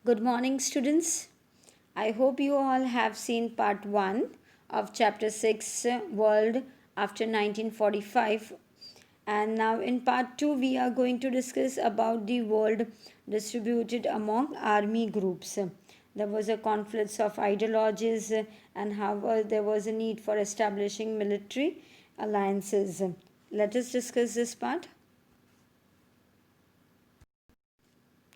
Good morning, students. I hope you all have seen part 1 of chapter 6 World after 1945, and now in part 2 we are going to discuss about the world distributed among army groups. There was a conflict of ideologies and how there was a need for establishing military alliances. Let us discuss this part.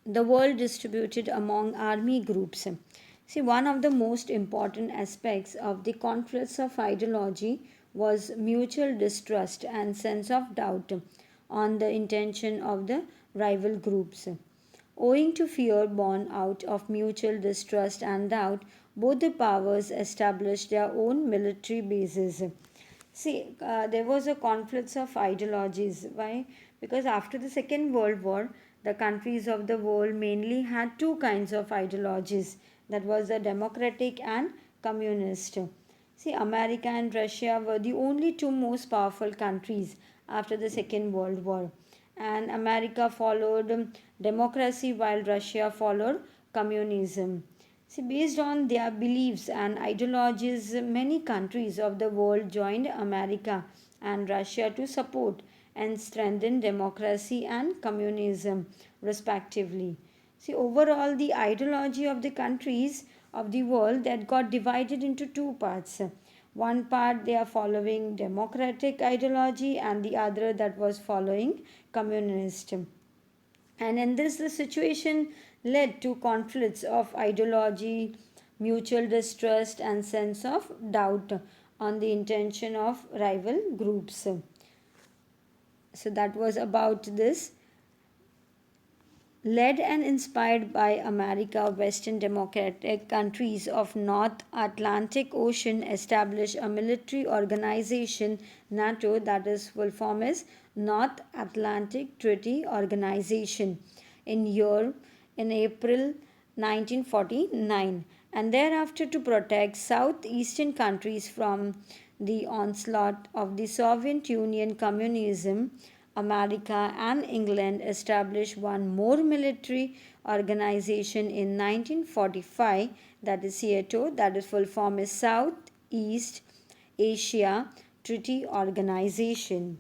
The world distributed among army groups. See, one of the most important aspects of the conflicts of ideology was mutual distrust and sense of doubt on the intention of the rival groups. Owing to fear born out of mutual distrust and doubt, both the powers established their own military bases. See, there was a conflict of ideologies. Why? Because after the Second World War, the countries of the world mainly had two kinds of ideologies. That was the democratic and communist. See, America and Russia were the only two most powerful countries after the Second World War. And America followed democracy while Russia followed communism. See, based on their beliefs and ideologies, many countries of the world joined America and Russia to support and strengthen democracy and communism, respectively. See, overall, the ideology of the countries of the world that got divided into two parts. One part they are following democratic ideology, and the other that was following communist. And in this, the situation led to conflicts of ideology, mutual distrust, and sense of doubt on the intention of rival groups. So that was about this. Led and inspired by America, Western democratic countries of North Atlantic Ocean established a military organization, NATO, that is full form is North Atlantic Treaty Organization, in Europe in April 1949, and thereafter to protect southeastern countries from the onslaught of the Soviet Union communism. America and England established one more military organization in 1945, that is SEATO, that is full form is Southeast Asia Treaty Organization.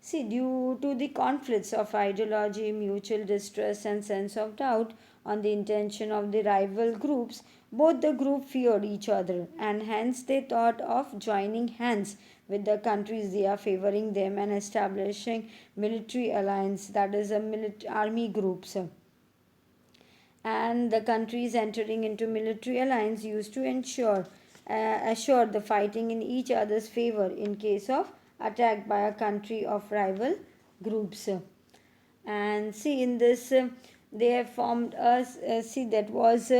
See, due to the conflicts of ideology, mutual distrust, and sense of doubt on the intention of the rival groups, both the group feared each other, and hence they thought of joining hands with the countries they are favoring them and establishing military alliance, that is a army groups. And the countries entering into military alliance used to assure the fighting in each other's favor in case of attack by a country of rival groups. And see, in this they have formed a see that was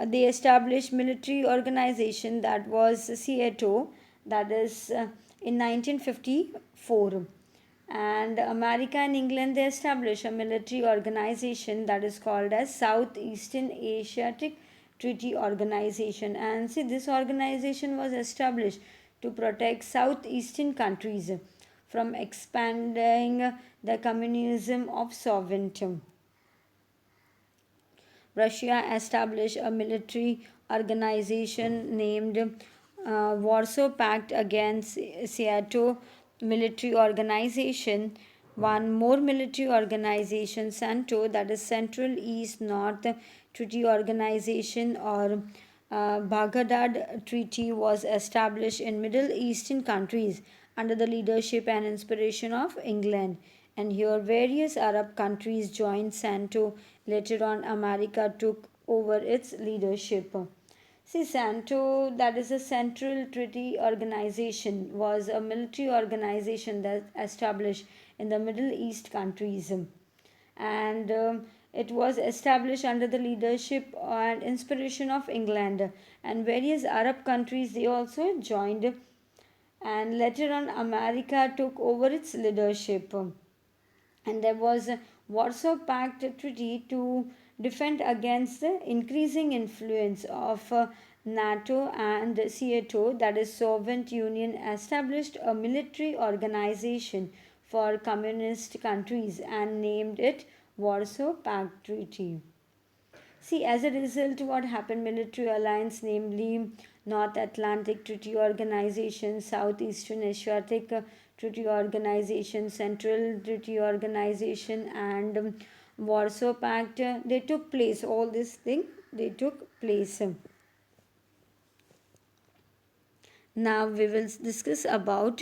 they established military organization, that was SEATO, that is in 1954. And America and England, they established a military organization that is called as Southeastern Asiatic Treaty Organization. And see, this organization was established to protect southeastern countries from expanding the communism of Soviet. Russia established a military organization named Warsaw Pact against SEATO military organization. One more military organization, CENTO, that is Central East North Treaty Organization, or Baghdad Treaty, was established in Middle Eastern countries under the leadership and inspiration of England. And here various Arab countries joined CENTO. Later on, America took over its leadership. See, CENTO, that is a Central Treaty Organization, was a military organization that established in the Middle East countries. And it was established under the leadership and inspiration of England. And various Arab countries, they also joined. And later on, America took over its leadership. And there was a Warsaw Pact Treaty to defend against the increasing influence of NATO and SEATO, that is Soviet Union, established a military organization for communist countries and named it Warsaw Pact Treaty. See, as a result, what happened? Military alliance, namely North Atlantic Treaty Organization, Southeastern Asiatic Treaty Organization, Central Treaty Organization, and Warsaw Pact, they took place. All this thing they took place. Now we will discuss about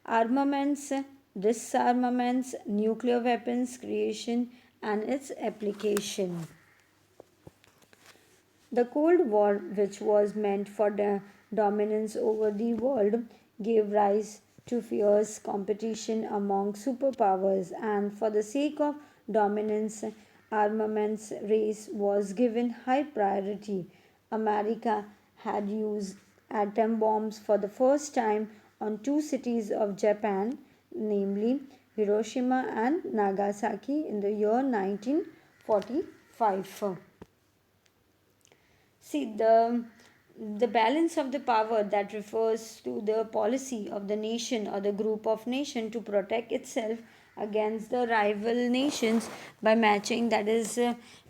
armaments, disarmaments, nuclear weapons creation, and its application. The Cold War, which was meant for the dominance over the world, gave rise to fierce competition among superpowers, and for the sake of dominance, armaments race was given high priority. America had used atom bombs for the first time on two cities of Japan, namely Hiroshima and Nagasaki, in the year 1945. See, the balance of the power that refers to the policy of the nation or the group of nation to protect itself against the rival nations by matching, that is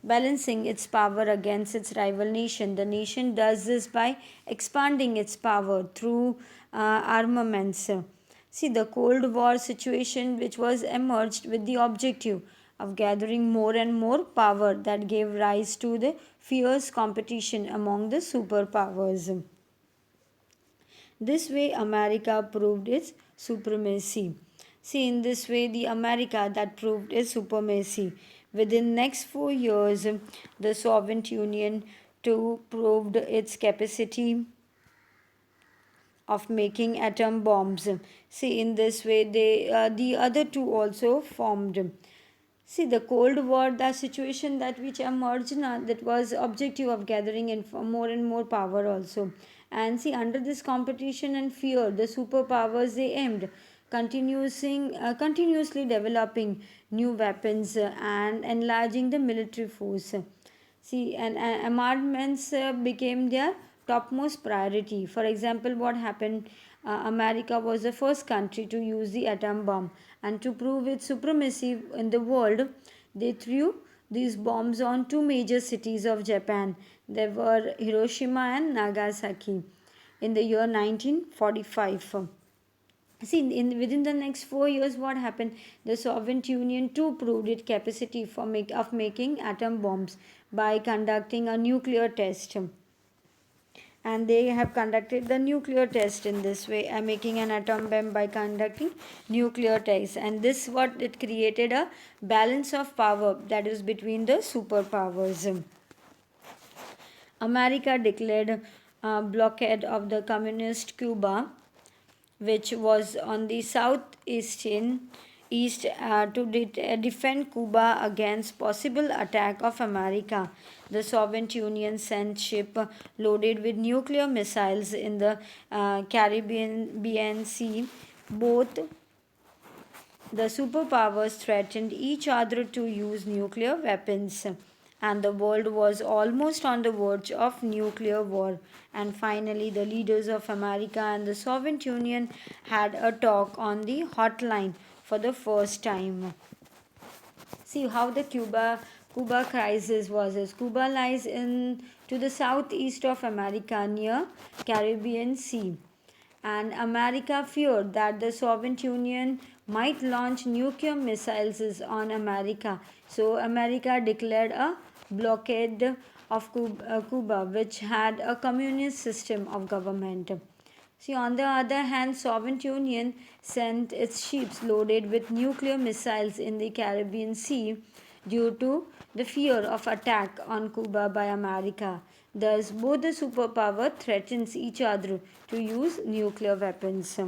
balancing its power against its rival nation. The nation does this by expanding its power through armaments. See, the Cold War situation, which was emerged with the objective of gathering more and more power, that gave rise to the fierce competition among the superpowers. This way, America proved its supremacy. See, in this way, the America that proved its supremacy. Within next 4 years, the Soviet Union too proved its capacity of making atom bombs. See, in this way, the other two also formed. See, the Cold War, the situation that which emerged now, that was objective of gathering more and more power also. And see, under this competition and fear, the superpowers they aimed continuously developing new weapons and enlarging the military force. See, and armaments became their topmost priority. For example, what happened? America was the first country to use the atom bomb, and to prove its supremacy in the world, they threw these bombs on two major cities of Japan. They were Hiroshima and Nagasaki in the year 1945. See, within the next 4 years, what happened? The Soviet Union too proved its capacity of making atom bombs by conducting a nuclear test. And they have conducted the nuclear test in this way, making an atom bomb by conducting nuclear tests. And this what it created a balance of power, that is between the superpowers. America declared a blockade of the communist Cuba, which was on the southeastern east to defend Cuba against possible attack of America. The Soviet Union sent ship loaded with nuclear missiles in the Caribbean Sea. Both the superpowers threatened each other to use nuclear weapons, and the world was almost on the verge of nuclear war. And finally, the leaders of America and the Soviet Union had a talk on the hotline for the first time. See how the Cuba crisis was. As Cuba lies in to the southeast of America near Caribbean Sea, and America feared that the Soviet Union might launch nuclear missiles on America. So America declared a blockade of Cuba, which had a communist system of government. See, on the other hand, Soviet Union sent its ships loaded with nuclear missiles in the Caribbean Sea due to the fear of attack on Cuba by America. Thus, both the superpower threatens each other to use nuclear weapons.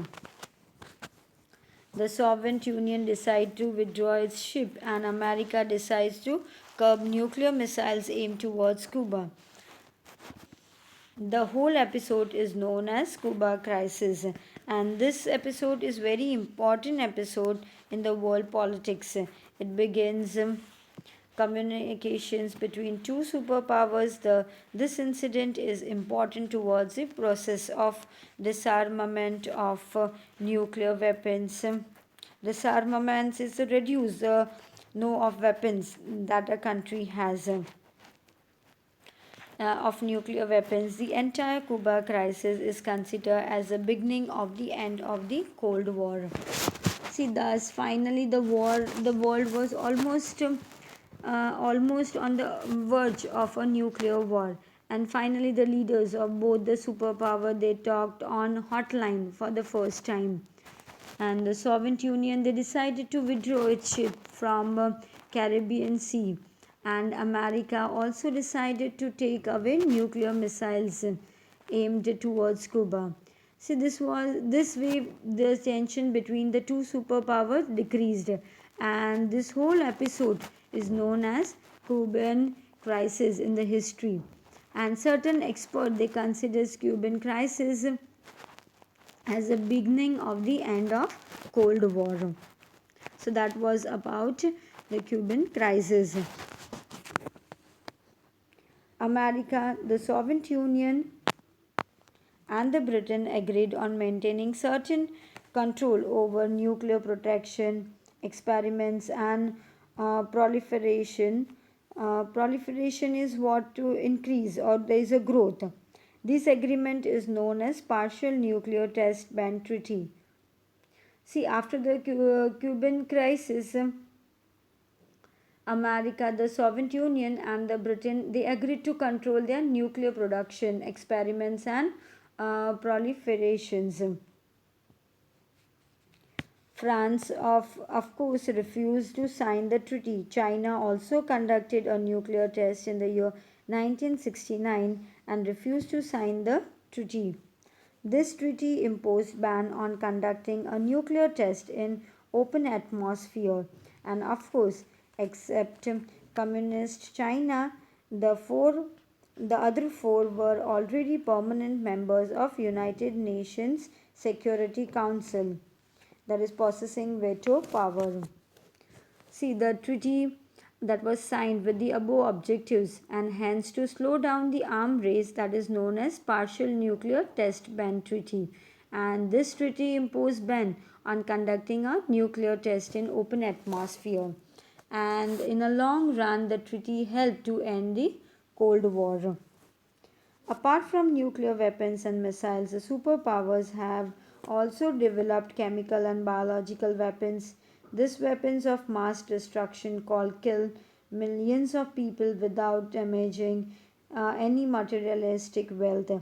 The Soviet Union decides to withdraw its ship, and America decides to curb nuclear missiles aimed towards Cuba. The whole episode is known as Cuba Crisis, and this episode is very important episode in the world politics. It begins communications between two superpowers. This incident is important towards the process of disarmament of nuclear weapons. Disarmament is to reduce the know of weapons that a country has. of nuclear weapons, the entire Cuba crisis is considered as the beginning of the end of the Cold War. See, thus finally the world was almost on the verge of a nuclear war. And finally, the leaders of both the superpower they talked on hotline for the first time. And the Soviet Union they decided to withdraw its ship from Caribbean Sea, and America also decided to take away nuclear missiles aimed towards Cuba. See, this way the tension between the two superpowers decreased, and this whole episode is known as Cuban crisis in the history. And certain experts they consider Cuban crisis as the beginning of the end of Cold War. So that was about the Cuban crisis. America, the Soviet Union, and the Britain agreed on maintaining certain control over nuclear protection, experiments, and proliferation. Proliferation is what to increase or there is a growth. This agreement is known as Partial Nuclear Test Ban Treaty. See, after the Cuban crisis, America, the Soviet Union, and the Britain they agreed to control their nuclear production, experiments, and proliferations. France, of course, refused to sign the treaty. China also conducted a nuclear test in the year 1969 and refused to sign the treaty. This treaty imposed ban on conducting a nuclear test in open atmosphere, and of course except communist China, the other four were already permanent members of United Nations Security Council, that is possessing veto power. See, the treaty that was signed with the above objectives and hence to slow down the arm race that is known as Partial Nuclear Test Ban Treaty. And this treaty imposed ban on conducting a nuclear test in open atmosphere. And in a long run, the treaty helped to end the Cold War. Apart from nuclear weapons and missiles, the superpowers have also developed chemical and biological weapons. These weapons of mass destruction called kill millions of people without damaging any materialistic wealth.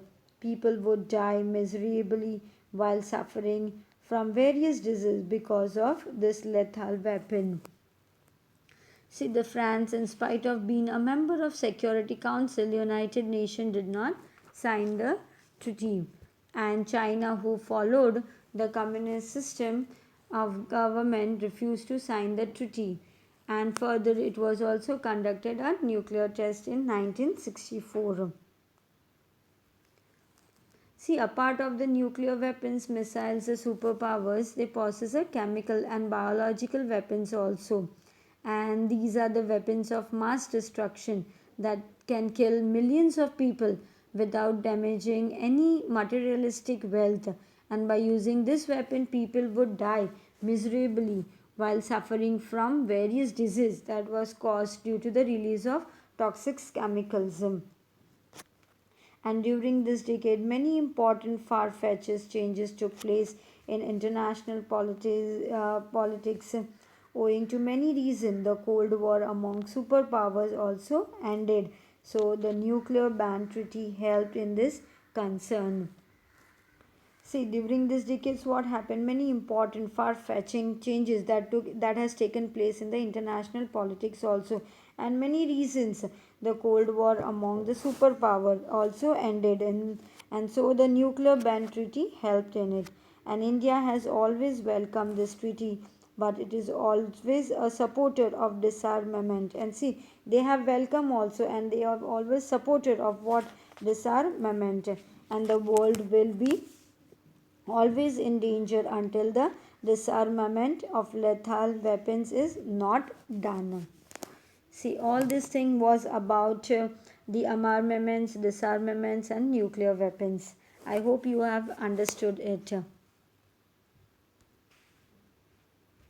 People would die miserably while suffering from various diseases because of this lethal weapon. See, the France, in spite of being a member of Security Council, United Nations did not sign the treaty. And China, who followed the communist system of government, refused to sign the treaty. And further, it was also conducted a nuclear test in 1964. See, a part of the nuclear weapons, missiles, the superpowers, they possess a chemical and biological weapons also. And these are the weapons of mass destruction that can kill millions of people without damaging any materialistic wealth. And by using this weapon, people would die miserably while suffering from various diseases that was caused due to the release of toxic chemicals. And during this decade, many important far fetched changes took place in international politics. Owing to many reasons, the Cold War among superpowers also ended. So, the nuclear ban treaty helped in this concern. See, during this decades, what happened? Many important, far-fetching changes that has taken place in the international politics also, and many reasons. The Cold War among the superpower also ended, and so the nuclear ban treaty helped in it. And India has always welcomed this treaty, but it is always a supporter of disarmament. And see, they have welcome also, and they have always supported of what disarmament, and the world will be always in danger until the disarmament of lethal weapons is not done. See, all this thing was about the armaments, disarmaments, and nuclear weapons. I hope you have understood it.